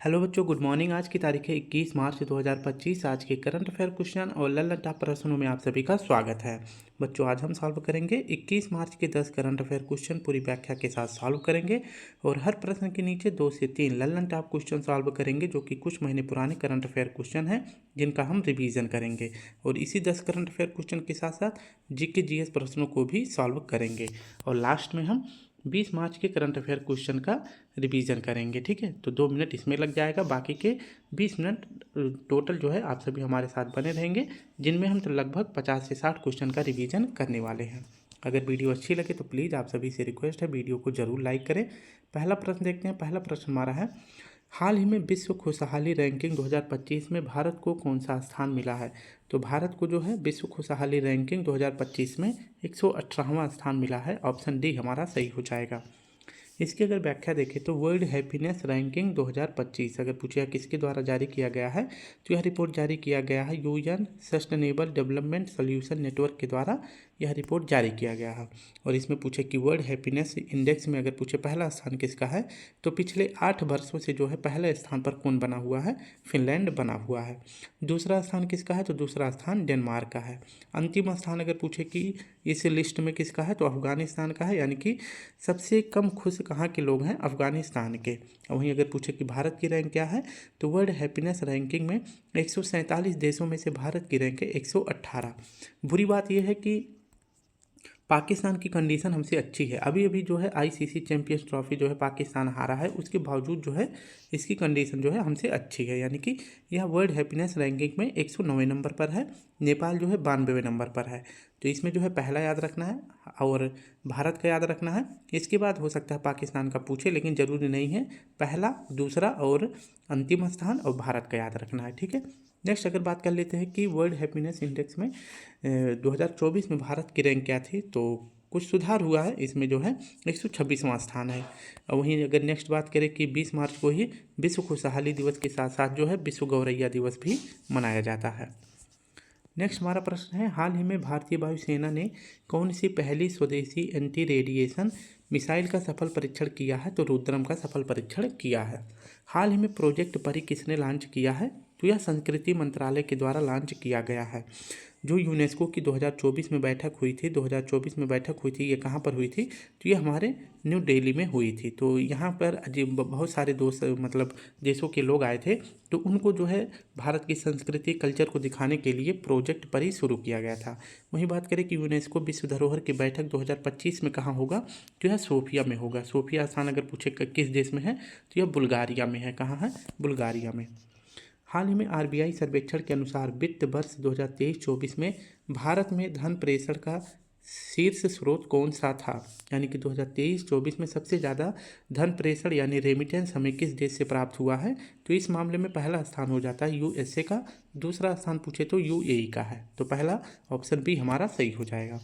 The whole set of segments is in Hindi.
हेलो बच्चों, गुड मॉर्निंग। आज की तारीख है 21 मार्च 2025। आज के करंट अफेयर क्वेश्चन और ललन टॉप प्रश्नों में आप सभी का स्वागत है। बच्चों, आज हम सॉल्व करेंगे 21 मार्च के 10 करंट अफेयर क्वेश्चन पूरी व्याख्या के साथ सॉल्व करेंगे और हर प्रश्न के नीचे 2 से 3 ललन टॉप क्वेश्चन सॉल्व करेंगे, जो कि कुछ महीने पुराने करंट अफेयर क्वेश्चन हैं जिनका हम रिवीजन करेंगे। और इसी 10 करंट अफेयर क्वेश्चन के साथ साथ जीके जीएस प्रश्नों को भी सॉल्व करेंगे और लास्ट में हम 20 मार्च के करंट अफेयर क्वेश्चन का रिवीजन करेंगे। ठीक है, तो 2 मिनट इसमें लग जाएगा, बाकी के 20 मिनट टोटल जो है आप सभी हमारे साथ बने रहेंगे, जिनमें हम तो लगभग 50 से 60 क्वेश्चन का रिवीजन करने वाले हैं। अगर वीडियो अच्छी लगे तो प्लीज़ आप सभी से रिक्वेस्ट है वीडियो को ज़रूर लाइक करें। पहला प्रश्न देखते हैं। पहला प्रश्न हमारा है, हाल ही में विश्व खुशहाली रैंकिंग 2025 में भारत को कौन सा स्थान मिला है? तो भारत को जो है विश्व खुशहाली रैंकिंग 2025 में 118वां स्थान मिला है। ऑप्शन डी हमारा सही हो जाएगा। इसकी अगर व्याख्या देखें तो वर्ल्ड हैप्पीनेस रैंकिंग 2025 अगर पूछे किसके द्वारा जारी किया गया है, तो यह रिपोर्ट जारी किया गया है UN sustainable development solution network के द्वारा यह रिपोर्ट जारी किया गया है। और इसमें पूछे कि वर्ल्ड हैप्पीनेस इंडेक्स में अगर पूछे पहला स्थान किसका है, तो पिछले 8 वर्षों से जो है पहले स्थान पर कौन बना हुआ है? फिनलैंड बना हुआ है। दूसरा स्थान किसका है, तो दूसरा स्थान डेनमार्क का है। अंतिम स्थान अगर पूछे कि इस लिस्ट में किसका है, तो अफगानिस्तान का है, यानी कि सबसे कम खुश कहाँ के लोग हैं? अफगानिस्तान के। और वहीं अगर पूछे कि भारत की रैंक क्या है, तो वर्ल्ड हैप्पीनेस रैंकिंग में 147 देशों में से भारत की रैंक है 118। बुरी बात यह है कि पाकिस्तान की कंडीशन हमसे अच्छी है। अभी अभी जो है आईसीसी चैंपियंस ट्रॉफी जो है पाकिस्तान हारा है, उसके बावजूद जो है इसकी कंडीशन जो है हमसे अच्छी है, यानी कि यह वर्ल्ड हैप्पीनेस रैंकिंग में 109वें नंबर पर है। नेपाल जो है 92वें नंबर पर है। तो इसमें जो है पहला याद रखना है और भारत का याद रखना है। इसके बाद हो सकता है पाकिस्तान का पूछे, लेकिन ज़रूरी नहीं है। पहला, दूसरा और अंतिम स्थान और भारत का याद रखना है। ठीक है। नेक्स्ट अगर बात कर लेते हैं कि वर्ल्ड हैप्पीनेस इंडेक्स में 2024 में भारत की रैंक क्या थी, तो कुछ सुधार हुआ है। इसमें जो है 126वां स्थान है। और वहीं अगर नेक्स्ट बात करें कि 20 मार्च को ही विश्व खुशहाली दिवस के साथ साथ जो है विश्व गौरैया दिवस भी मनाया जाता है। नेक्स्ट हमारा प्रश्न है, हाल ही में भारतीय वायुसेना ने कौन सी पहली स्वदेशी एंटी रेडिएशन मिसाइल का सफल परीक्षण किया है? तो रुद्रम का सफल परीक्षण किया है। हाल ही में प्रोजेक्ट परी किसने लॉन्च किया है? तो यह संस्कृति मंत्रालय के द्वारा लॉन्च किया गया है। जो यूनेस्को की 2024 में बैठक हुई थी, 2024 में बैठक हुई थी, ये कहाँ पर हुई थी? तो ये हमारे न्यू दिल्ली में हुई थी। तो यहाँ पर बहुत सारे दोस्त मतलब देशों के लोग आए थे, तो उनको जो है भारत की संस्कृति कल्चर को दिखाने के लिए प्रोजेक्ट परी शुरू किया गया था। वहीं बात करें कि यूनेस्को विश्व धरोहर की बैठक 2025 में कहाँ होगा, तो यह सोफिया में होगा। सोफिया स्थान अगर पूछे किस देश में है, तो यह बुल्गारिया में है। कहाँ है? बुल्गारिया में। हाल ही में आरबीआई सर्वेक्षण के अनुसार वित्त वर्ष 2023-24 में भारत में धन प्रेषण का शीर्ष स्रोत कौन सा था? यानी कि 2023-24 में सबसे ज़्यादा धन प्रेषण यानी रेमिटेंस हमें किस देश से प्राप्त हुआ है? तो इस मामले में पहला स्थान हो जाता है यूएसए का, दूसरा स्थान पूछे तो यूएई का है। तो पहला ऑप्शन बी हमारा सही हो जाएगा।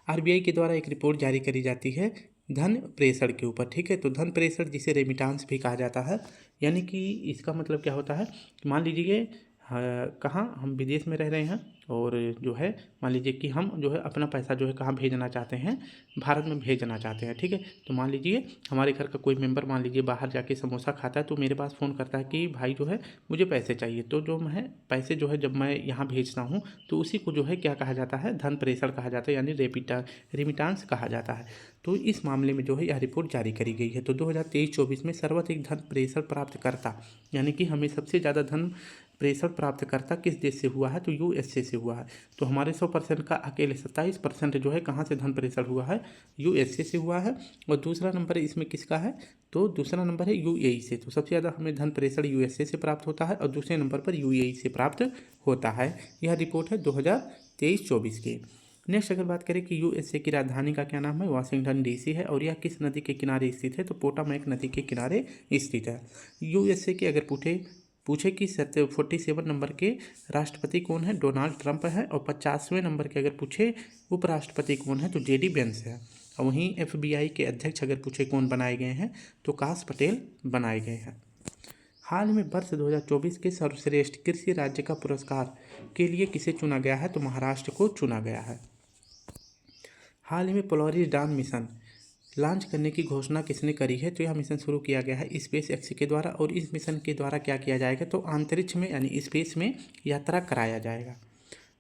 आरबीआई के द्वारा एक रिपोर्ट जारी करी जाती है धन प्रेषण के ऊपर। ठीक है, तो धन प्रेषण जिसे रेमिटांस भी कहा जाता है, यानी कि इसका मतलब क्या होता है, मान लीजिए कहाँ हम विदेश में रह रहे हैं और जो है मान लीजिए कि हम जो है अपना पैसा जो है कहाँ भेजना चाहते हैं, भारत में भेजना चाहते हैं। ठीक है, तो मान लीजिए हमारे घर का कोई मेंबर मान लीजिए बाहर जाके समोसा खाता है, तो मेरे पास फ़ोन करता है कि भाई जो है मुझे पैसे चाहिए। तो जो मैं पैसे जो है जब मैं यहाँ भेजता हूँ, तो उसी को जो है क्या कहा जाता है? धन प्रेषण कहा जाता है, यानी रेमिटांस कहा जाता है। तो इस मामले में जो है यह रिपोर्ट जारी करी गई है। तो 2023-24 में सर्वाधिक धन प्रेषण प्राप्तकर्ता, यानी कि हमें सबसे ज़्यादा धन प्रेषण प्राप्तकर्ता किस देश से हुआ है? तो यूएसए से हुआ है। तो हमारे 100% का अकेले 27% जो है कहाँ से धन प्रेषण हुआ है? यूएसए से हुआ है। और दूसरा नंबर है इसमें किसका है? तो दूसरा नंबर है यूएई से। तो सबसे ज़्यादा हमें धन प्रेषण यूएसए से प्राप्त होता है और दूसरे नंबर पर यूएई से प्राप्त होता है। यह रिपोर्ट है 2023-24 की। नेक्स्ट अगर बात करें कि यूएसए की राजधानी का क्या नाम है? वाशिंगटन डीसी है। और यह किस नदी के किनारे स्थित है? तो पोटामैक नदी के किनारे स्थित है। यूएसए के अगर पूछे कि 47 नंबर के राष्ट्रपति कौन है? डोनाल्ड ट्रंप है। और 50वें नंबर के अगर पूछे उपराष्ट्रपति कौन है? तो जेडी वेंस है। और वहीं एफबीआई के अध्यक्ष अगर पूछे कौन बनाए गए हैं, तो काश पटेल बनाए गए हैं। हाल में वर्ष 2024 के सर्वश्रेष्ठ कृषि राज्य का पुरस्कार के लिए किसे चुना गया है? तो महाराष्ट्र को चुना गया है। हाल ही में पोलरिस डाउन मिशन लॉन्च करने की घोषणा किसने करी है? तो यह मिशन शुरू किया गया है स्पेस एक्स के द्वारा। और इस मिशन के द्वारा क्या किया जाएगा? तो अंतरिक्ष में यानी स्पेस में यात्रा कराया जाएगा।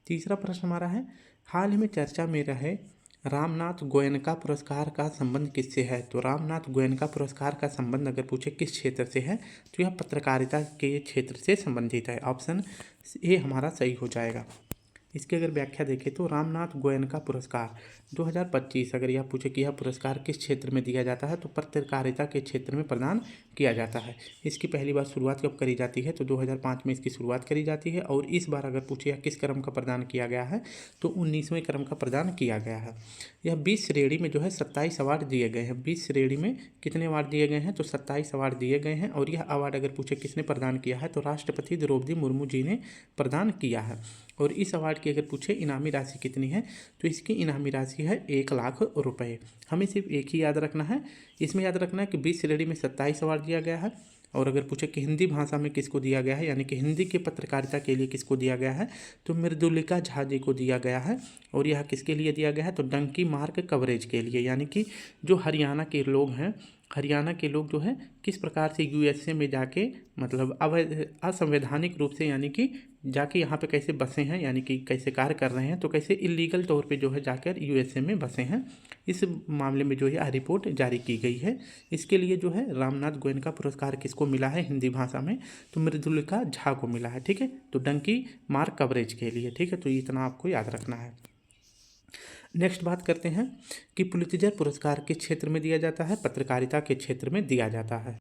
तीसरा प्रश्न हमारा है, हाल ही में चर्चा में रहे रामनाथ गोयनका पुरस्कार का संबंध किससे है? तो रामनाथ गोयनका पुरस्कार का संबंध अगर पूछे किस क्षेत्र से है, तो यह पत्रकारिता के क्षेत्र से संबंधित है। ऑप्शन ए हमारा सही हो जाएगा। इसकी अगर व्याख्या देखें तो रामनाथ गोयनका पुरस्कार 2025 अगर यह पूछे कि यह पुरस्कार किस क्षेत्र में दिया जाता है, तो पत्रकारिता के क्षेत्र में प्रदान किया जाता है। इसकी पहली बार शुरुआत कब करी जाती है? तो 2005 में इसकी शुरुआत करी जाती है। और इस बार अगर पूछे यह किस क्रम का प्रदान किया गया है, तो 19वें क्रम का प्रदान किया गया है। यह 20 श्रेणी में जो है 27 अवार्ड दिए गए हैं। 20 श्रेणी में कितने अवार्ड दिए गए हैं? तो 27 अवार्ड दिए गए हैं। और यह अवार्ड अगर पूछे किसने प्रदान किया है, तो राष्ट्रपति द्रौपदी मुर्मू जी ने प्रदान किया है। और इस अवार्ड की अगर पूछे इनामी राशि कितनी है, तो इसकी इनामी राशि है 1 लाख रुपए। हमें सिर्फ एक ही याद रखना है, इसमें याद रखना है कि 20 श्रेणी में 27 अवार्ड दिया गया है। और अगर पूछे कि हिंदी भाषा में किसको दिया गया है, यानी कि हिंदी के पत्रकारिता के लिए किसको दिया गया है, तो मृदुलिका झा जी को दिया गया है। और यह किसके लिए दिया गया है? तो डंकी मार्क कवरेज के लिए, यानी कि जो हरियाणा के लोग हैं, हरियाणा के लोग जो है किस प्रकार से यूएसए में जाके मतलब असंवैधानिक रूप से यानी कि जाके यहाँ पे कैसे बसे हैं, यानी कि कैसे कार्य कर रहे हैं, तो कैसे इलीगल तौर पे जो है जाकर यूएसए में बसे हैं, इस मामले में जो है रिपोर्ट जारी की गई है। इसके लिए जो है रामनाथ गोयनका पुरस्कार किसको मिला है हिंदी भाषा में? तो मृदुलिका झा को मिला है। ठीक है, तो डंकी मार्क कवरेज के लिए। ठीक है, तो इतना आपको याद रखना है। नेक्स्ट बात करते हैं कि पुलित्जर पुरस्कार किस क्षेत्र में दिया जाता है? पत्रकारिता के क्षेत्र में दिया जाता है।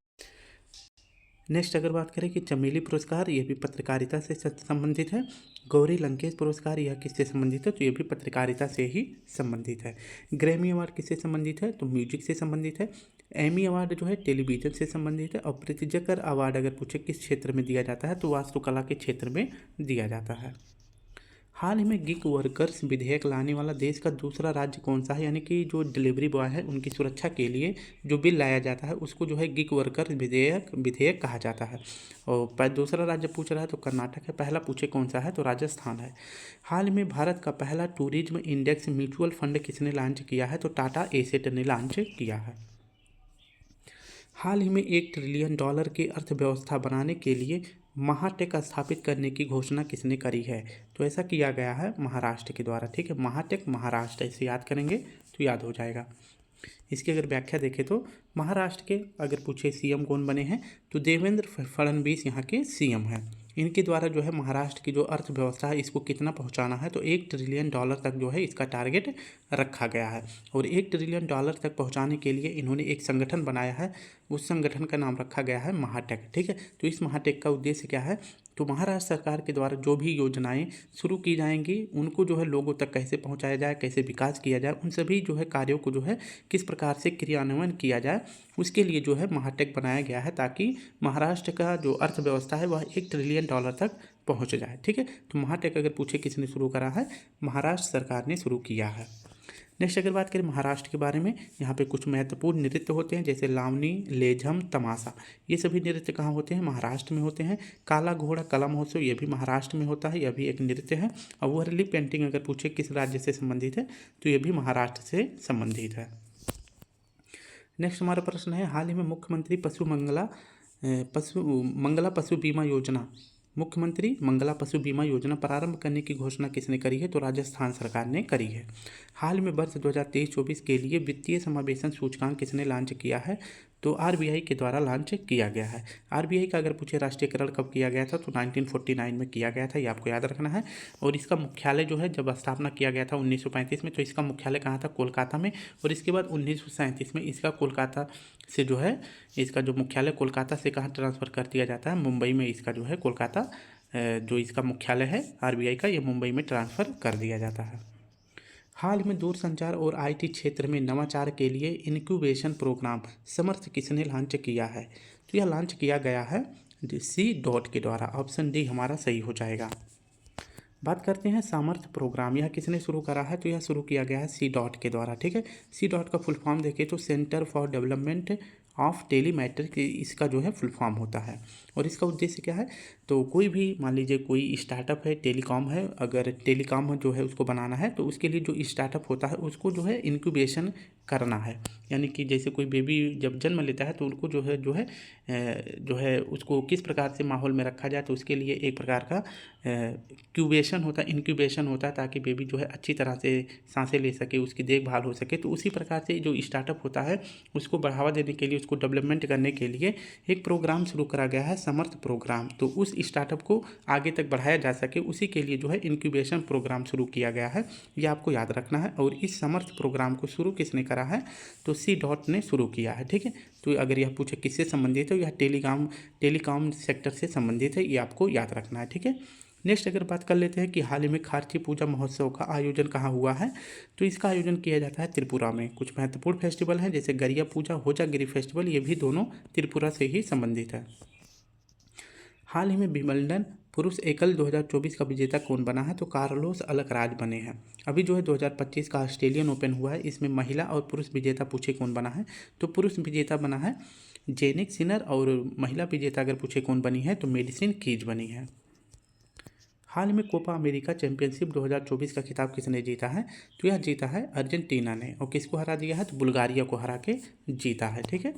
नेक्स्ट अगर बात करें कि चमेली पुरस्कार, यह भी पत्रकारिता से संबंधित है। गौरी लंकेश पुरस्कार यह किससे संबंधित है? तो यह भी पत्रकारिता से ही संबंधित है। ग्रैमी अवार्ड किससे संबंधित है? तो म्यूजिक से संबंधित है। एमी अवार्ड जो है टेलीविजन से संबंधित है। और प्रित्जकर अवार्ड अगर पूछे किस क्षेत्र में दिया जाता है, तो वास्तुकला के क्षेत्र में दिया जाता है। हाल ही में गिग वर्कर्स विधेयक लाने वाला देश का दूसरा राज्य कौन सा है? यानी कि जो डिलीवरी बॉय है उनकी सुरक्षा के लिए जो बिल लाया जाता है उसको जो है गिग वर्कर्स विधेयक कहा जाता है। और दूसरा राज्य पूछ रहा है तो कर्नाटक है। पहला पूछे कौन सा है, तो राजस्थान है। हाल में भारत का पहला टूरिज्म इंडेक्स म्यूचुअल फंड किसने लॉन्च किया है? तो टाटा एसेट ने लॉन्च किया है। हाल ही में $1 ट्रिलियन की अर्थव्यवस्था बनाने के लिए महाटेक स्थापित करने की घोषणा किसने करी है? तो ऐसा किया गया है महाराष्ट्र के द्वारा। ठीक है, महाटेक महाराष्ट्र, ऐसे याद करेंगे तो याद हो जाएगा। इसकी अगर व्याख्या देखें तो महाराष्ट्र के अगर पूछे सीएम कौन बने हैं, तो देवेंद्र फडणवीस यहाँ के सीएम हैं। इनके द्वारा जो है महाराष्ट्र की जो अर्थव्यवस्था है इसको कितना पहुंचाना है, तो $1 ट्रिलियन तक जो है इसका टारगेट रखा गया है। और $1 ट्रिलियन तक पहुंचाने के लिए इन्होंने एक संगठन बनाया है, उस संगठन का नाम रखा गया है महाटेक। ठीक है, तो इस महाटेक का उद्देश्य क्या है? तो महाराष्ट्र सरकार के द्वारा जो भी योजनाएं शुरू की जाएंगी उनको जो है लोगों तक कैसे पहुंचाया जाए, कैसे विकास किया जाए, उन सभी जो है कार्यों को जो है किस प्रकार से क्रियान्वयन किया जाए, उसके लिए जो है महाटेक बनाया गया है, ताकि महाराष्ट्र का जो अर्थव्यवस्था है वह $1 ट्रिलियन तक पहुंच जाए। ठीक है, तो महाटेक अगर पूछे किसने शुरू करा है, महाराष्ट्र सरकार ने शुरू किया है। नेक्स्ट अगर बात करें महाराष्ट्र के बारे में, यहाँ पे कुछ महत्वपूर्ण नृत्य होते हैं जैसे लावनी, लेझम, तमाशा। ये सभी नृत्य कहाँ होते हैं? महाराष्ट्र में होते हैं। काला घोड़ा कला महोत्सव ये भी महाराष्ट्र में होता है, यह भी एक नृत्य है। और वर्ली पेंटिंग अगर पूछे किस राज्य से संबंधित है, तो ये भी महाराष्ट्र से संबंधित है। नेक्स्ट हमारा प्रश्न है, हाल ही में मुख्यमंत्री मंगला पशु बीमा योजना मुख्यमंत्री मंगला पशु बीमा योजना प्रारंभ करने की घोषणा किसने करी है? तो राजस्थान सरकार ने करी है। हाल में वर्ष 2023-24 के लिए वित्तीय समावेशन सूचकांक किसने लॉन्च किया है? तो आरबीआई के द्वारा लॉन्च किया गया है। आरबीआई का अगर पूछे राष्ट्रीयकरण कब किया गया था, तो 1949 में किया गया था, ये आपको याद रखना है। और इसका मुख्यालय जो है जब स्थापना किया गया था 1935 में, तो इसका मुख्यालय कहाँ था? कोलकाता में। और इसके बाद 1937 में इसका कोलकाता से जो है इसका जो मुख्यालय कोलकाता से कहाँ ट्रांसफ़र कर दिया जाता है? मुंबई में इसका जो है कोलकाता जो इसका मुख्यालय है आरबीआई का, ये मुंबई में ट्रांसफ़र कर दिया जाता है। हाल में दूरसंचार और आईटी क्षेत्र में नवाचार के लिए इनक्यूबेशन प्रोग्राम समर्थ किसने लॉन्च किया है? तो यह लॉन्च किया गया है C.DOT के द्वारा। ऑप्शन डी हमारा सही हो जाएगा। बात करते हैं सामर्थ्य प्रोग्राम, यह किसने शुरू करा है? तो यह शुरू किया गया है C.DOT के द्वारा। ठीक है, C.DOT का फुल फॉर्म देखें तो सेंटर फॉर डेवलपमेंट ऑफ टेलीमेट्रिक इसका जो है फुल फॉर्म होता है। और इसका उद्देश्य क्या है, तो कोई भी मान लीजिए कोई स्टार्टअप है, टेलीकॉम है, अगर टेलीकॉम जो है उसको बनाना है तो उसके लिए जो स्टार्टअप होता है उसको जो है इंक्यूबेशन करना है। यानी कि जैसे कोई बेबी जब जन्म लेता है तो उनको जो है उसको किस प्रकार से माहौल में रखा जाए, तो उसके लिए एक प्रकार का इंक्यूबेशन होता है ताकि बेबी जो है अच्छी तरह से सांसें ले सके, उसकी देखभाल हो सके। तो उसी प्रकार से जो स्टार्टअप होता है उसको बढ़ावा देने के लिए, उसको डेवलपमेंट करने के लिए एक प्रोग्राम शुरू करा गया है, समर्थ प्रोग्राम। तो उस स्टार्टअप को आगे तक बढ़ाया जा सके उसी के लिए जो है इंक्यूबेशन प्रोग्राम शुरू किया गया है, ये आपको याद रखना है। और इस समर्थ प्रोग्राम को शुरू किसने करा है, तो C.DOT ने शुरू किया है, ठीक है। तो अगर यह पूछे किससे संबंधित है, यह टेलीकॉम सेक्टर से संबंधित है, ये आपको याद रखना है, ठीक है। नेक्स्ट अगर बात कर लेते हैं कि हाल ही में खारची पूजा महोत्सव का आयोजन कहाँ हुआ है, तो इसका आयोजन किया जाता है त्रिपुरा में। कुछ महत्वपूर्ण फेस्टिवल हैं जैसे गरिया पूजा, होजागिरी फेस्टिवल, ये भी दोनों त्रिपुरा से ही संबंधित है। हाल ही में विंबलडन पुरुष एकल 2024 का विजेता कौन बना है, तो कार्लोस अल्कराज बने हैं। अभी जो है 2025 का ऑस्ट्रेलियन ओपन हुआ है, इसमें महिला और पुरुष विजेता पूछे कौन बना है, तो पुरुष विजेता बना है जेनिक सिनर, और महिला विजेता अगर पूछे कौन बनी है तो मेडिसिन कीज बनी है। हाल में कोपा अमेरिका चैंपियनशिप 2024 का खिताब किसने जीता है, तो यह जीता है अर्जेंटीना ने। और किसको हरा दिया है, तो बुल्गारिया को हरा के जीता है, ठीक है।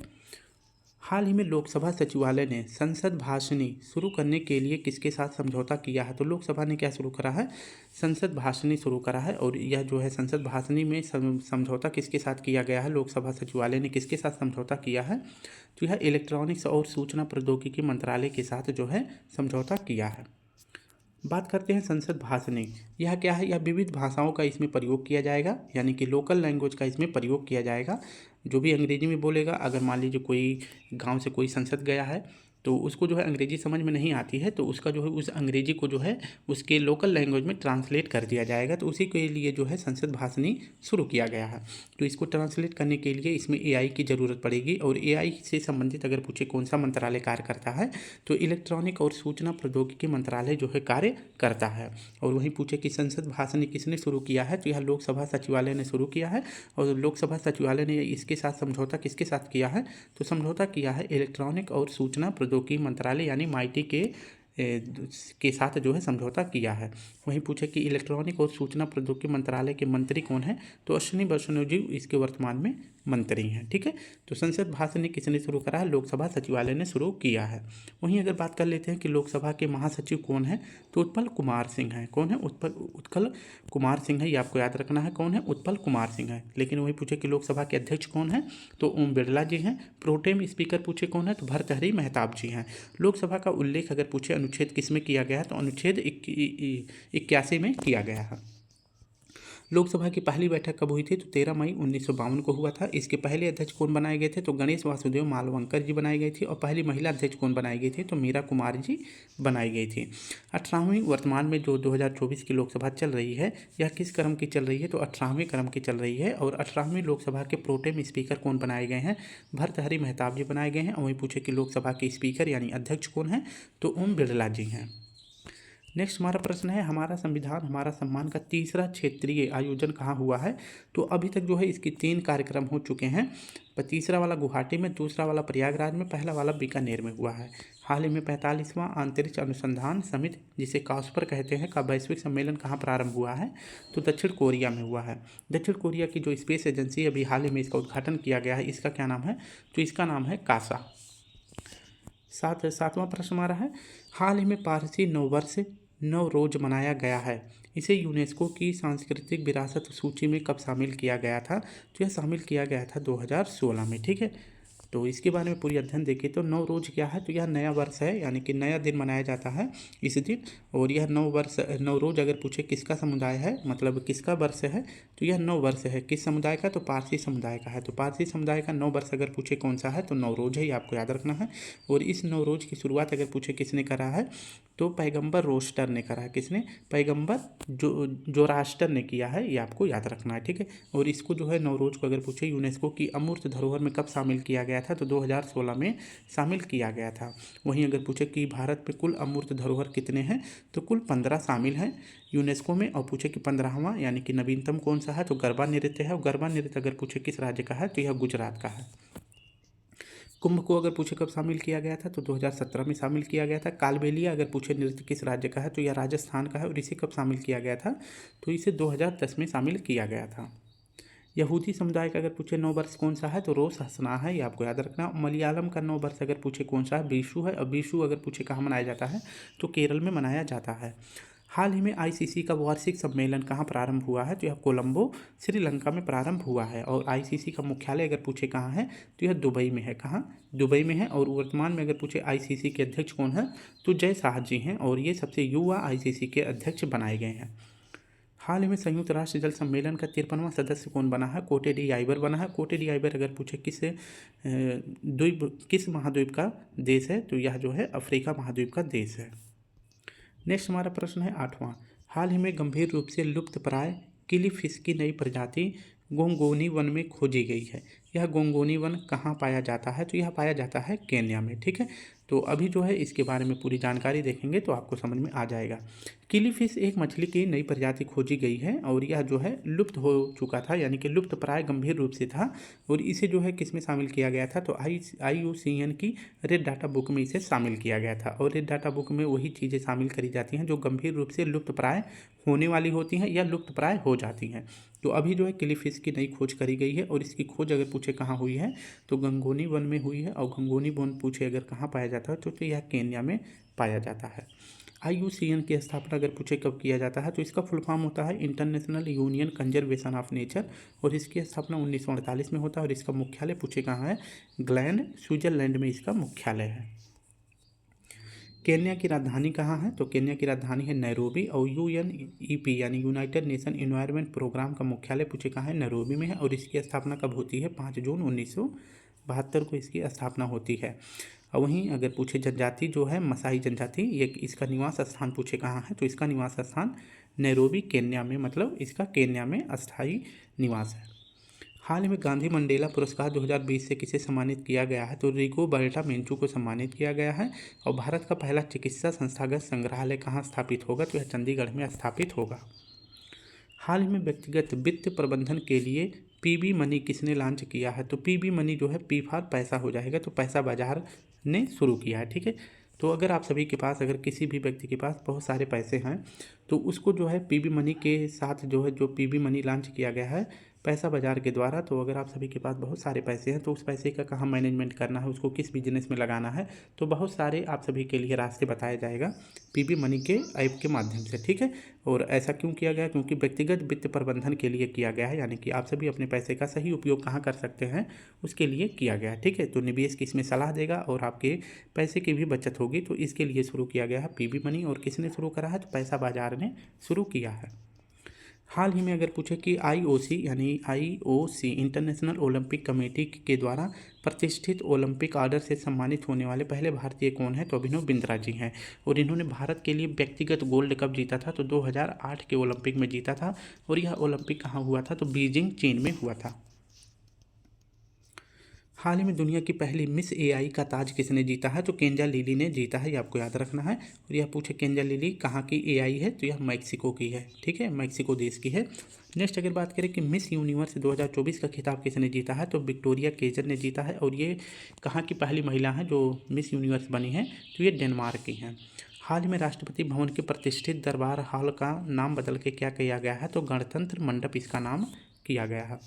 हाल ही में लोकसभा सचिवालय ने संसद भाषणी शुरू करने के लिए किसके साथ समझौता किया है, तो लोकसभा ने क्या शुरू करा है, संसद भाषणी शुरू करा है। और यह जो है संसद भाषणी में समझौता किसके साथ किया गया है, लोकसभा सचिवालय ने किसके साथ समझौता किया है, तो यह इलेक्ट्रॉनिक्स और सूचना प्रौद्योगिकी मंत्रालय के साथ जो है समझौता किया है। बात करते हैं संसद भाषणी, यह क्या है, यह विविध भाषाओं का इसमें प्रयोग किया जाएगा, यानी कि लोकल लैंग्वेज का इसमें प्रयोग किया जाएगा। जो भी अंग्रेजी में बोलेगा, अगर मान लीजिए कोई गांव से कोई संसद गया है तो उसको जो है अंग्रेजी समझ में नहीं आती है, तो उसका जो है उस अंग्रेजी को जो है उसके लोकल लैंग्वेज में ट्रांसलेट कर दिया जाएगा। तो उसी के लिए जो है संसद भाषणी शुरू किया गया है। तो इसको ट्रांसलेट करने के लिए इसमें AI की ज़रूरत पड़ेगी। और AI से संबंधित अगर पूछे कौन सा मंत्रालय कार्य करता है, तो इलेक्ट्रॉनिक और सूचना प्रौद्योगिकी मंत्रालय जो है कार्य करता है। और वहीं पूछे कि संसद भाषणी किसने शुरू किया है, तो यह लोकसभा सचिवालय ने शुरू किया है। और लोकसभा सचिवालय ने इसके साथ समझौता किसके साथ किया है, तो समझौता किया है इलेक्ट्रॉनिक और सूचना प्रौद्योगिकी मंत्रालय यानी MeitY के साथ जो है समझौता किया है। वहीं पूछे कि इलेक्ट्रॉनिक और सूचना प्रौद्योगिकी मंत्रालय के मंत्री कौन है, तो अश्विनी वैष्णव जी इसके वर्तमान में मंत्री हैं, ठीक है। तो संसद भाषण किसने शुरू करा है, लोकसभा सचिवालय ने शुरू किया है। वहीं अगर बात कर लेते हैं कि लोकसभा के महासचिव कौन है, तो उत्पल कुमार सिंह है। कौन है, उत्पल कुमार सिंह है, ये आपको याद रखना है, कौन है, उत्पल कुमार सिंह है। लेकिन वही पूछे कि लोकसभा के अध्यक्ष कौन है, तो ओम बिरला जी हैं। प्रोटेम स्पीकर पूछे कौन है, तो भर्तृहरि मेहताब जी हैं। लोकसभा का उल्लेख अगर पूछे अनुच्छेद किस में किया गया है, तो अनुच्छेद 81 में किया गया है। लोकसभा की पहली बैठक कब हुई थी, तो 13 मई 1952 को हुआ था। इसके पहले अध्यक्ष कौन बनाए गए थे, तो गणेश वासुदेव मालवंकर जी बनाई गई थी। और पहली महिला अध्यक्ष कौन बनाई गई थी, तो मीरा कुमार जी बनाई गई थी। 18वीं वर्तमान में जो 2024 की लोकसभा चल रही है, यह किस क्रम की चल रही है, तो 18वें क्रम की चल रही है। और 18वीं लोकसभा के प्रोटेम स्पीकर कौन बनाए गए हैं, भर्तृहरि मेहताब जी बनाए गए हैं। और वहीं पूछे कि लोकसभा के स्पीकर यानी अध्यक्ष कौन है, तो ओम बिरला जी हैं। नेक्स्ट हमारा प्रश्न है, हमारा संविधान हमारा सम्मान का तीसरा क्षेत्रीय आयोजन कहाँ हुआ है, तो अभी तक जो है इसके 3 कार्यक्रम हो चुके हैं। तीसरा वाला गुवाहाटी में, दूसरा वाला प्रयागराज में, पहला वाला बीकानेर में हुआ है। हाल ही में 45वां अंतरिक्ष अनुसंधान समिति जिसे कास्पर कहते हैं का वैश्विक सम्मेलन कहाँ प्रारंभ हुआ है, तो दक्षिण कोरिया में हुआ है। दक्षिण कोरिया की जो स्पेस एजेंसी अभी हाल ही में इसका उद्घाटन किया गया है, इसका क्या नाम है, तो इसका नाम है कासा। सातवां प्रश्न हमारा है, हाल ही में पारसी नववर्ष नवरोज मनाया गया है, इसे यूनेस्को की सांस्कृतिक विरासत सूची में कब शामिल किया गया था, तो यह शामिल किया गया था 2016 में, ठीक है। तो इसके बारे में पूरी अध्ययन देखें तो नवरोज क्या है, तो यह नया वर्ष है, यानी कि नया दिन मनाया जाता है इस दिन। और यह नवरोज अगर पूछे किसका समुदाय है, मतलब किसका वर्ष है, तो यह नव वर्ष है। किस समुदाय का, तो पारसी समुदाय का है। तो पारसी समुदाय का नव वर्ष अगर पूछे कौन सा है, तो नवरोज है, ये आपको याद रखना है। और इस नवरोज की शुरुआत अगर पूछे किसने करा है, तो पैगंबर रोस्टर ने करा है। किसने, पैगंबर जोरास्टर ने किया है, ये आपको याद रखना है, ठीक है। और इसको जो है नवरोज को अगर पूछे यूनेस्को की अमूर्त धरोहर में कब शामिल किया गया था, तो 2016 में शामिल किया गया था। वहीं अगर पूछे कि भारत में कुल अमूर्त धरोहर कितने हैं, तो कुल 15 शामिल हैं यूनेस्को में। और पूछे कि 15वां यानी कि नवीनतम कौन सा है, तो गरबा नृत्य है। और गरबा नृत्य अगर पूछे किस राज्य का है, तो यह गुजरात का है। कुंभ को अगर पूछे कब शामिल किया गया था तो 2017 में शामिल किया गया था। कालबेलिया अगर पूछे नृत्य किस राज्य का है तो यह राजस्थान का है और इसे कब शामिल किया गया था तो इसे 2010 में शामिल किया गया था। यहूदी समुदाय का अगर पूछे नव वर्ष कौन सा है तो रोश हसना है, ये आपको याद रखना। मलयालम का नव वर्ष अगर पूछे कौन सा है, बीशु है। और बीशु अगर पूछे कहाँ मनाया जाता है तो केरल में मनाया जाता है। हाल ही में आईसीसी का वार्षिक सम्मेलन कहाँ प्रारंभ हुआ है तो यह कोलंबो श्रीलंका में प्रारंभ हुआ है। और आईसीसी का मुख्यालय अगर पूछे कहाँ है तो यह दुबई में है। कहाँ? दुबई में है। और वर्तमान में अगर पूछे आईसीसी के अध्यक्ष कौन है तो जय शाह जी हैं और ये सबसे युवा आईसीसी के अध्यक्ष बनाए गए हैं। हाल ही में संयुक्त राष्ट्र जल सम्मेलन का 53वां सदस्य कौन बना है? कोटे डी आइवर बना है। कोटे डी आइवर अगर पूछे किस महाद्वीप का देश है तो यह जो है अफ्रीका महाद्वीप का देश है। नेक्स्ट हमारा प्रश्न है 8वां। हाल ही में गंभीर रूप से लुप्तप्राय किलीफिश की नई प्रजाति गोंगोनी वन में खोजी गई है। यह गोंगोनी वन कहाँ पाया जाता है तो यह पाया जाता है केन्या में। ठीक है, तो अभी जो है इसके बारे में पूरी जानकारी देखेंगे तो आपको समझ में आ जाएगा। किलीफिश एक मछली की नई प्रजाति खोजी गई है और यह जो है लुप्त हो चुका था, यानी कि लुप्त प्राय गंभीर रूप से था। और इसे जो है किस में शामिल किया गया था तो IUCN की रेड डाटा बुक में इसे शामिल किया गया था। और रेड डाटा बुक में वही चीज़ें शामिल करी जाती हैं जो गंभीर रूप से लुप्त प्राय होने वाली होती हैं या लुप्त प्राय हो जाती हैं। तो अभी जो है किलीफिश की नई खोज करी गई है और इसकी खोज अगर पूछे कहाँ हुई है तो गंगोनी वन में हुई है। और गंगोनी वन पूछे अगर कहाँ पाया जाता है तो यह केन्या में पाया जाता है। IUCN की स्थापना अगर पूछे कब किया जाता है तो इसका फुल फॉर्म होता है international union conservation of nature और इसकी स्थापना 1948 में होता है। और इसका मुख्यालय पूछे कहाँ है? ग्लैंड, स्विट्जरलैंड में इसका मुख्यालय है। केन्या की राजधानी कहाँ है तो केन्या की राजधानी है नैरोबी। और UNEP यानी यूनाइटेड नेशन एनवायरनमेंट प्रोग्राम का मुख्यालय पूछे कहाँ है? नैरोबी में है। और इसकी स्थापना कब होती है? 5 जून 1972 को इसकी स्थापना होती है। और वहीं अगर पूछे जनजाति जो है मसाई जनजाति, ये इसका निवास स्थान पूछे कहाँ है तो इसका निवास स्थान नैरोबी केन्या में, मतलब इसका केन्या में अस्थायी निवास है। हाल ही में गांधी मंडेला पुरस्कार 2020 से किसे सम्मानित किया गया है तो रिगोबर्टा मेंचू को सम्मानित किया गया है। और भारत का पहला चिकित्सा संस्थागत संग्रहालय कहाँ स्थापित होगा तो यह चंडीगढ़ में स्थापित होगा। हाल ही में व्यक्तिगत वित्त प्रबंधन के लिए PB मनी किसने लॉन्च किया है तो PB मनी जो है P फॉर पैसा हो जाएगा, तो पैसा बाजार ने शुरू किया है। ठीक है, तो अगर आप सभी के पास, अगर किसी भी व्यक्ति के पास बहुत सारे पैसे हैं तो उसको जो है PB मनी के साथ जो है जो PB मनी लॉन्च किया गया है पैसा बाजार के द्वारा, तो अगर आप सभी के पास बहुत सारे पैसे हैं तो उस पैसे का कहाँ मैनेजमेंट करना है, उसको किस बिजनेस में लगाना है, तो बहुत सारे आप सभी के लिए रास्ते बताया जाएगा PB मनी के ऐप के माध्यम से। ठीक है, और ऐसा क्यों किया गया? क्योंकि व्यक्तिगत वित्त प्रबंधन के लिए किया गया है, यानी कि आप सभी अपने पैसे का सही उपयोग कहाँ कर सकते हैं उसके लिए किया गया है। ठीक है, तो निवेश की इसमें सलाह देगा और आपके पैसे की भी बचत होगी, तो इसके लिए शुरू किया गया है PB मनी। और किसने शुरू करा है तो पैसा बाजार ने शुरू किया है। हाल ही में अगर पूछे कि IOC यानी IOC इंटरनेशनल ओलंपिक कमेटी के द्वारा प्रतिष्ठित ओलंपिक ऑर्डर से सम्मानित होने वाले पहले भारतीय कौन है तो अभिनव बिंद्रा जी हैं। और इन्होंने भारत के लिए व्यक्तिगत गोल्ड कप जीता था तो 2008 के ओलंपिक में जीता था। और यह ओलंपिक कहाँ हुआ था तो बीजिंग, चीन में हुआ था। हाल ही में दुनिया की पहली मिस AI का ताज किसने जीता है तो केंजा लिली ने जीता है, ये आपको याद रखना है। और यह पूछे केंजा लिली कहाँ की AI है तो यह मैक्सिको की है। ठीक है, मैक्सिको देश की है। नेक्स्ट अगर बात करें कि मिस यूनिवर्स 2024 का खिताब किसने जीता है तो विक्टोरिया केजर ने जीता है। और ये कहाँ की पहली महिला है जो मिस यूनिवर्स बनी है तो ये डेनमार्क की हैं। हाल ही में राष्ट्रपति भवन के प्रतिष्ठित दरबार हॉल का नाम बदल के क्या किया गया है तो गणतंत्र मंडप इसका नाम किया गया है।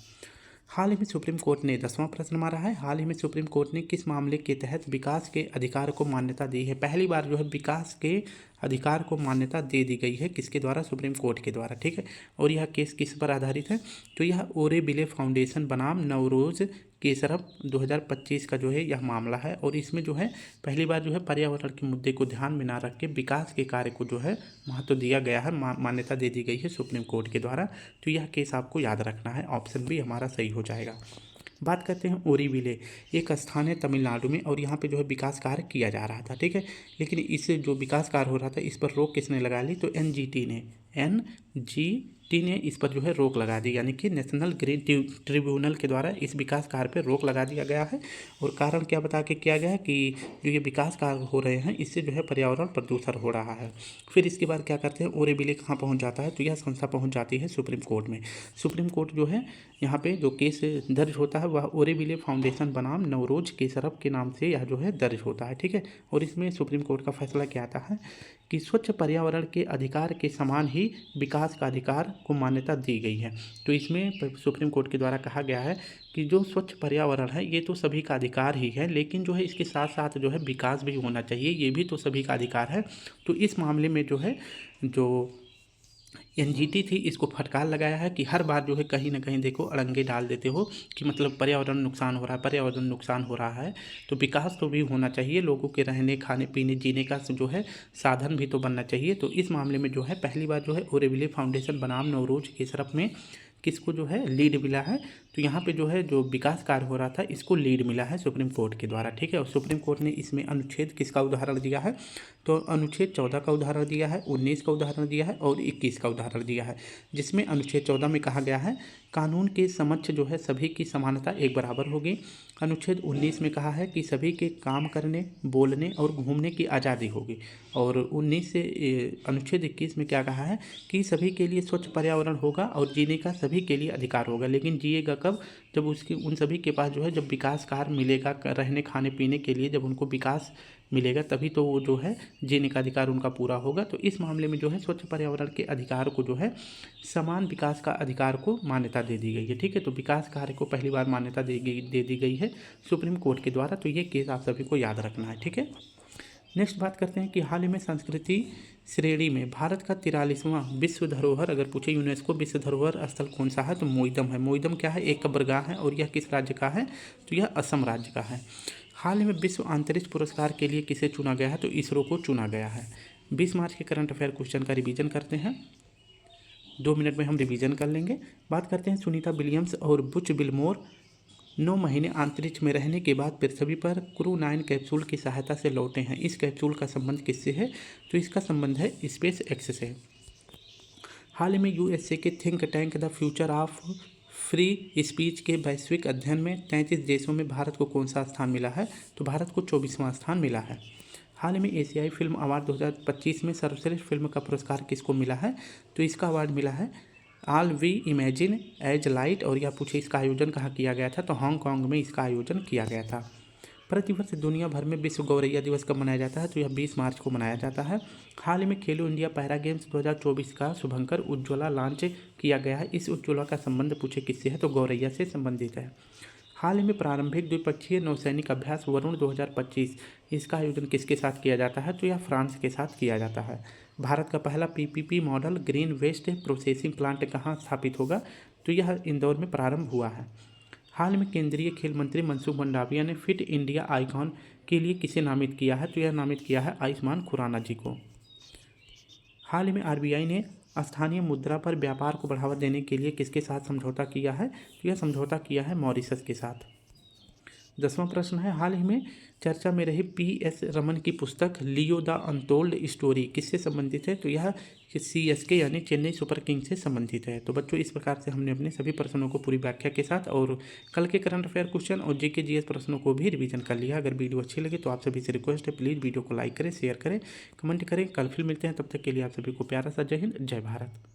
हाल ही में सुप्रीम कोर्ट ने 10वां प्रश्न मारा है। हाल ही में सुप्रीम कोर्ट ने किस मामले के तहत विकास के अधिकार को मान्यता दी है? पहली बार जो है विकास के अधिकार को मान्यता दे दी गई है, किसके द्वारा? सुप्रीम कोर्ट के द्वारा। ठीक है, और यह केस किस पर आधारित है तो यह ओरेबिले फाउंडेशन बनाम नवरोज केसरफ 2025 का जो है यह मामला है। और इसमें जो है पहली बार जो है पर्यावरण के मुद्दे को ध्यान में ना रख के विकास के कार्य को जो है महत्व दिया गया है, मान्यता दे दी गई है सुप्रीम कोर्ट के द्वारा। तो यह केस आपको याद रखना है, ऑप्शन बी हमारा सही हो जाएगा। बात करते हैं ओरीविले, एक स्थान है तमिलनाडु में और यहाँ पे जो है विकास कार्य किया जा रहा था। ठीक है, लेकिन इस जो विकास कार्य हो रहा था इस पर रोक किसने लगा ली तो NGT ने, NGT ने इस पर जो है रोक लगा दी, यानी कि नेशनल ग्रीन ट्रिब्यूनल के द्वारा इस विकास कार्य पर रोक लगा दिया गया है। और कारण क्या बता के किया गया है कि जो ये विकास कार्य हो रहे हैं इससे जो है पर्यावरण प्रदूषण हो रहा है। फिर इसके बाद क्या करते हैं, ओरेबिले कहाँ पहुँच जाता है, तो यह संस्था पहुँच जाती है सुप्रीम कोर्ट में। सुप्रीम कोर्ट जो है यहाँ पे जो केस दर्ज होता है वह ओरेबिले फाउंडेशन बनाम नवरोज केसरफ के नाम से यह जो है दर्ज होता है, ठीक है। और इसमें सुप्रीम कोर्ट का फैसला क्या आता है कि स्वच्छ पर्यावरण के अधिकार के समान ही विकास का अधिकार को मान्यता दी गई है। तो इसमें सुप्रीम कोर्ट के द्वारा कहा गया है कि जो स्वच्छ पर्यावरण है ये तो सभी का अधिकार ही है, लेकिन जो है इसके साथ साथ जो है विकास भी होना चाहिए, ये भी तो सभी का अधिकार है। तो इस मामले में जो है जो एनजीटी थी इसको फटकार लगाया है कि हर बार जो है कहीं ना कहीं देखो अड़ंगे डाल देते हो कि मतलब पर्यावरण नुकसान हो रहा है, पर्यावरण नुकसान हो रहा है, तो विकास तो भी होना चाहिए, लोगों के रहने खाने पीने जीने का जो है साधन भी तो बनना चाहिए। तो इस मामले में जो है पहली बार जो है ओरेबिले फाउंडेशन बनाम नवरोज केसरफ में किसको जो है लीड मिला है, तो यहाँ पे जो है जो विकास कार्य हो रहा था इसको लीड मिला है सुप्रीम कोर्ट के द्वारा, ठीक है। और सुप्रीम कोर्ट ने इसमें अनुच्छेद किसका उदाहरण दिया है, तो अनुच्छेद 14 का उदाहरण दिया है, 19 का उदाहरण दिया है और 21 का उदाहरण दिया है। जिसमें अनुच्छेद 14 में कहा गया है कानून के समक्ष जो है सभी की समानता एक बराबर होगी। अनुच्छेद 19 में कहा है कि सभी के काम करने, बोलने और घूमने की आज़ादी होगी। और 19 से अनुच्छेद 21 में क्या कहा है कि सभी के लिए स्वच्छ पर्यावरण होगा और जीने का सभी के लिए अधिकार होगा। लेकिन जिएगा कब, जब उसकी उन सभी के पास जो है जब विकास कार्य मिलेगा, रहने खाने पीने के लिए जब उनको विकास मिलेगा तभी तो वो जो है जीने का अधिकार उनका पूरा होगा। तो इस मामले में जो है स्वच्छ पर्यावरण के अधिकार को जो है समान विकास का अधिकार को मान्यता दे दी गई है, ठीक है। तो विकास कार्य को पहली बार मान्यता दे दी गई है सुप्रीम कोर्ट के द्वारा। तो ये केस आप सभी को याद रखना है, ठीक है। नेक्स्ट बात करते हैं कि हाल ही में संस्कृति श्रेणी में भारत का 43वां विश्व धरोहर, अगर पूछे यूनेस्को विश्व धरोहर स्थल कौन सा है, तो मोइदम है। मोइदम क्या है, एक कब्रगाह है और यह किस राज्य का है, तो यह असम राज्य का है। हाल ही में विश्व अंतरिक्ष पुरस्कार के लिए किसे चुना गया है, तो इसरो को चुना गया है। 20 मार्च के करंट अफेयर क्वेश्चन का रिवीजन करते हैं, 2 मिनट में हम रिवीजन कर लेंगे। बात करते हैं सुनीता विलियम्स और बुच विल्मोर 9 महीने अंतरिक्ष में रहने के बाद पृथ्वी पर क्रू 9 कैप्सूल की सहायता से लौटे हैं। इस कैप्सूल का संबंध किससे है, तो इसका संबंध है स्पेस एक्स से। हाल ही में यूएसए के think tank the future of free speech के वैश्विक अध्ययन में 33 देशों में भारत को कौन सा स्थान मिला है, तो भारत को 24वां स्थान मिला है। हाल ही में एशियाई फिल्म अवार्ड 2025 में सर्वश्रेष्ठ फिल्म का पुरस्कार किसको मिला है, तो इसका अवार्ड मिला है all we imagine as light. और यह पूछे इसका आयोजन कहाँ किया गया था, तो हांगकांग में इसका आयोजन किया गया था। प्रतिवर्ष दुनिया भर में विश्व गौरैया दिवस कब मनाया जाता है, तो यह 20 मार्च को मनाया जाता है। हाल ही में खेलो इंडिया पैरा गेम्स 2024 का शुभंकर उज्ज्वला लॉन्च किया गया है। इस उज्ज्वला का संबंध पूछे किससे है, तो गौरैया से संबंधित है। हाल ही में प्रारंभिक द्विपक्षीय नौसैनिक अभ्यास वरुण 2025, इसका आयोजन किसके साथ किया जाता है, तो यह फ्रांस के साथ किया जाता है। भारत का पहला PPP model green waste processing plant कहाँ स्थापित होगा, तो यह इंदौर में प्रारंभ हुआ है। हाल में केंद्रीय खेल मंत्री मनसुख मंडाविया ने फिट इंडिया आइकॉन के लिए किसे नामित किया है, तो यह नामित किया है आयुष्मान खुराना जी को। हाल ही में आरबीआई ने स्थानीय मुद्रा पर व्यापार को बढ़ावा देने के लिए किसके साथ समझौता किया है, तो यह समझौता किया है मॉरिशस के साथ। 10वां प्रश्न है, हाल ही में चर्चा में रही PS रमन की पुस्तक लियो द अनटोल्ड स्टोरी किससे संबंधित है, तो यह CSK यानी चेन्नई सुपर किंग से संबंधित है। तो बच्चों इस प्रकार से हमने अपने सभी प्रश्नों को पूरी व्याख्या के साथ और कल के करंट अफेयर क्वेश्चन और GK GS प्रश्नों को भी रिवीजन कर लिया। अगर वीडियो अच्छी लगे तो आप सभी से रिक्वेस्ट है प्लीज़ वीडियो को लाइक करें, शेयर करें, कमेंट करें। कल फिर मिलते हैं, तब तक के लिए आप सभी को प्यारा सा जय हिंद, जय भारत।